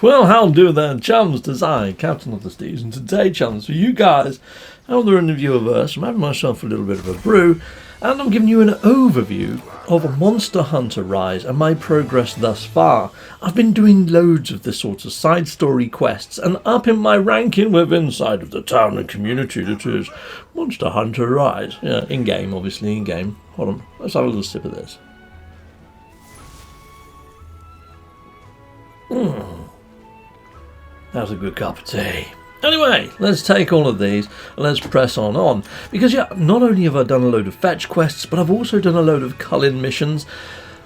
Well, how do there, chums? 'Tis I, Captain of the Steves, and today, chums, for you guys, another interview of us. I'm having myself a little bit of a brew, and I'm giving you an overview of Monster Hunter Rise and my progress thus far. I've been doing loads of this sort of side story quests, and up in my ranking with inside of the town and community that is Monster Hunter Rise. Yeah, in-game, obviously, in-game. Hold on, let's have a little sip of this. That was a good cup of tea. Anyway, let's take all of these and let's press on. Because, yeah, not only have I done a load of fetch quests, but I've also done a load of cull-in missions.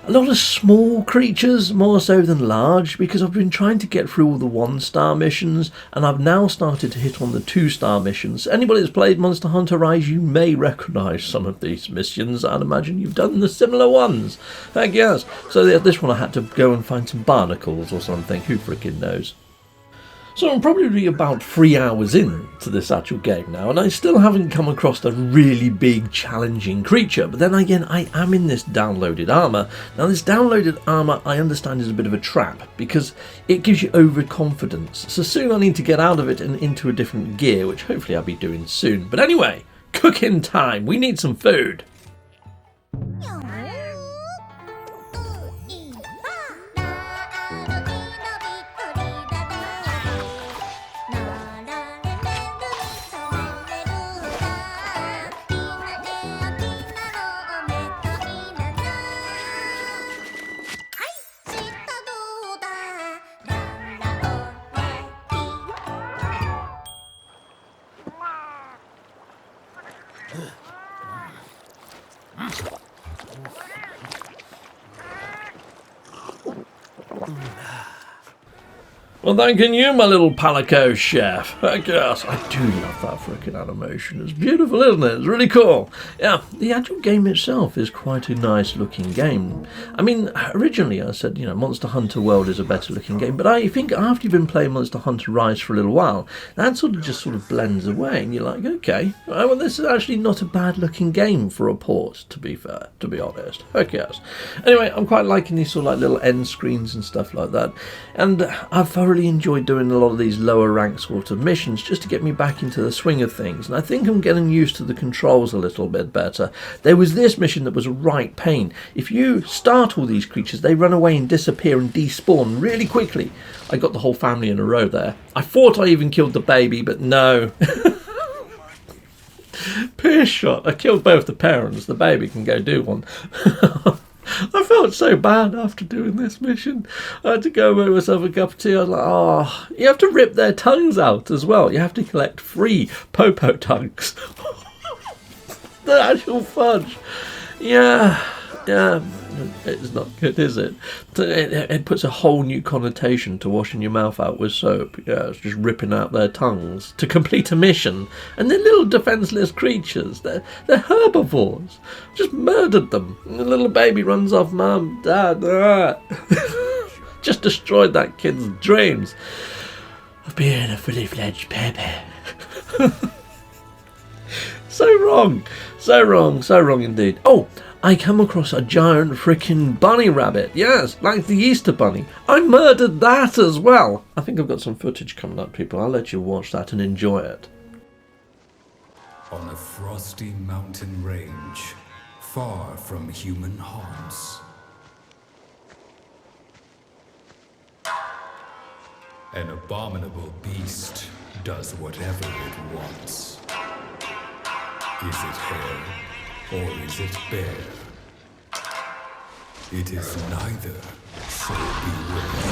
A lot of small creatures, more so than large, because I've been trying to get through all the 1-star missions, and I've now started to hit on the 2-star missions. Anybody that's played Monster Hunter Rise, you may recognise some of these missions. I'd imagine you've done the similar ones. Heck yes. So this one I had to go and find some barnacles or something. Who freaking knows? So I'm probably about 3 hours into this actual game now, and I still haven't come across a really big, challenging creature. But then again, I am in this downloaded armour. Now, this downloaded armour, I understand, is a bit of a trap, because it gives you overconfidence. So soon I need to get out of it and into a different gear, which hopefully I'll be doing soon. But anyway, cooking time. We need some food. Well, thanking you, my little Palico chef. I guess I do love that frickin' animation. It's beautiful, isn't it? It's really cool. Yeah, the actual game itself is quite a nice looking game. I mean, originally I said, you know, Monster Hunter World is a better looking game, but I think after you've been playing Monster Hunter Rise for a little while, that sort of blends away, and you're like, okay, well, this is actually not a bad looking game for a port, to be fair, to be honest. Heck yes. Anyway, I'm quite liking these sort of like little end screens and stuff like that, and I've thoroughly enjoyed doing a lot of these lower rank sort of missions just to get me back into the swing of things, and I think I'm getting used to the controls a little bit better. There was this mission that was a right pain. If you start all these creatures, they run away and disappear and despawn really quickly. I got the whole family in a row there. I thought I even killed the baby, but no. Pierce shot. I killed both the parents. The baby can go do one. I felt so bad after doing this mission. I had to go make myself a cup of tea. I was like, oh, you have to rip their tongues out as well. You have to collect 3 popo tongues. The actual fudge. Yeah, it's not good, is it? It puts a whole new connotation to washing your mouth out with soap. Yeah, it's just ripping out their tongues to complete a mission. And they're little defenseless creatures. They're herbivores. Just murdered them. And the little baby runs off, Mum, Dad. Just destroyed that kid's dreams of being a fully fledged baby. So wrong indeed. Oh, I come across a giant frickin' bunny rabbit. Yes, like the Easter bunny. I murdered that as well. I think I've got some footage coming up, people. I'll let you watch that and enjoy it. On a frosty mountain range, far from human haunts, an abominable beast does whatever it wants. Is it hare? Or is it bear? It is neither, so beware.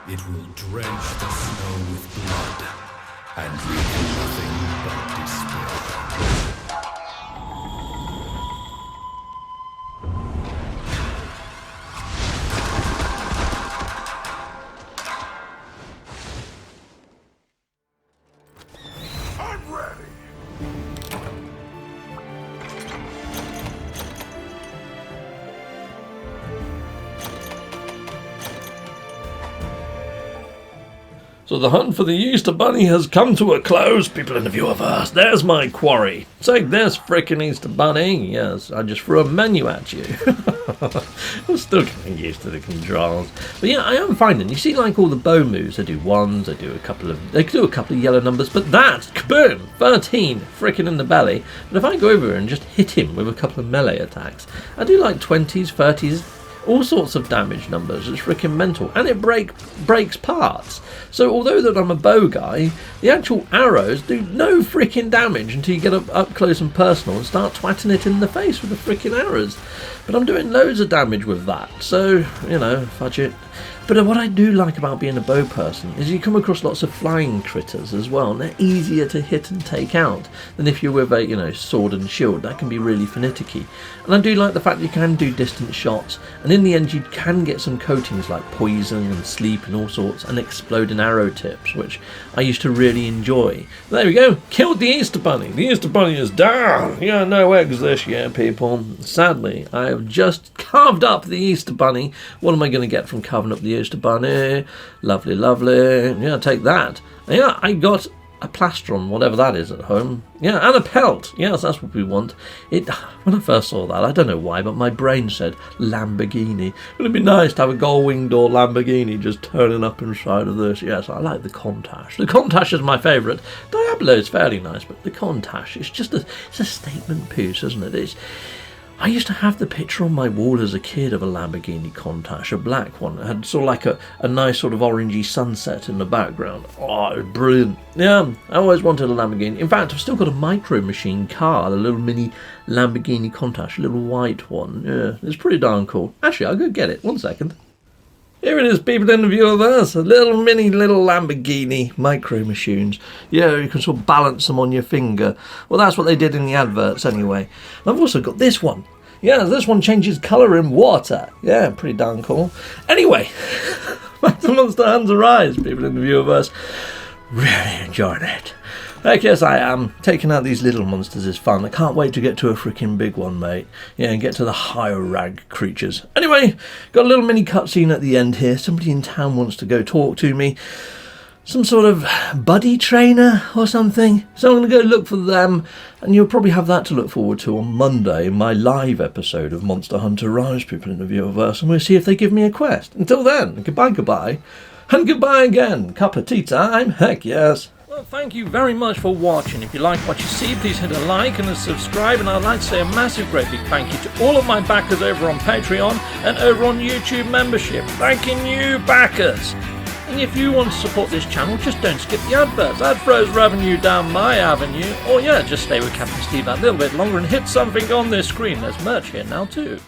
It will drench the snow with blood and leave nothing but despair. So the hunt for the Easter Bunny has come to a close, people in the viewerverse. There's my quarry. Take this, frickin' Easter Bunny. Yes, I just threw a menu at you. I'm still getting used to the controls. But yeah, I am finding, you see like all the bow moves, they do ones, they do a couple of yellow numbers, but that, kaboom, 13, frickin' in the belly. But if I go over and just hit him with a couple of melee attacks, I do like 20s, 30s, all sorts of damage numbers. It's freaking mental, and it breaks parts. So although that I'm a bow guy, the actual arrows do no freaking damage until you get up close and personal and start twatting it in the face with the freaking arrows. But I'm doing loads of damage with that, so you know, fudge it. But what I do like about being a bow person is you come across lots of flying critters as well, and they're easier to hit and take out than if you're with a sword and shield. That can be really finicky. And I do like the fact you can do distance shots, and in the end you can get some coatings like poison and sleep and all sorts, and exploding arrow tips, which I used to really enjoy. There we go, killed the Easter Bunny. The Easter Bunny is down. Yeah, no eggs this year, people. Sadly, I have just carved up the Easter Bunny. What am I going to get from carving up the Easter Bunny? Lovely, lovely. Yeah, take that. Yeah, I got a plastron, whatever that is, at home. Yeah, and a pelt. Yes, that's what we want. When I first saw that, I don't know why, but my brain said Lamborghini. It'd be nice to have a gull-winged or Lamborghini just turning up inside of this. Yes, I like the Countach. The Countach is my favourite. Diablo is fairly nice, but the Countach, it's a statement piece, isn't it? I used to have the picture on my wall as a kid of a Lamborghini Countach, a black one. It had sort of like a nice sort of orangey sunset in the background. Oh, it was brilliant. Yeah, I always wanted a Lamborghini. In fact, I've still got a Micro Machine car, a little mini Lamborghini Countach, a little white one. Yeah, it's pretty darn cool. Actually, I'll go get it. 1 second. Here it is, people in the viewerverse, a little Lamborghini Micro Machines. Yeah, you can sort of balance them on your finger. Well, that's what they did in the adverts anyway. And I've also got this one. Yeah, this one changes colour in water. Yeah, pretty darn cool. Anyway, back to Monster Hunter Rise, people in the viewerverse. Really enjoying it. Heck yes, I am. Taking out these little monsters is fun. I can't wait to get to a freaking big one, mate. Yeah, and get to the higher rank creatures. Anyway, got a little mini cutscene at the end here. Somebody in town wants to go talk to me. Some sort of buddy trainer or something. So I'm going to go look for them, and you'll probably have that to look forward to on Monday in my live episode of Monster Hunter Rise, people in the viewerverse, and we'll see if they give me a quest. Until then, goodbye, and goodbye again. Cup of tea time, heck yes. Well, thank you very much for watching. If you like what you see, please hit a like and a subscribe, and I'd like to say a massive great big thank you to all of my backers over on Patreon and over on YouTube membership. Thanking you, backers! And if you want to support this channel, just don't skip the adverts. That throws revenue down my avenue. Or yeah, just stay with Captain Steve that little bit longer and hit something on this screen. There's merch here now too.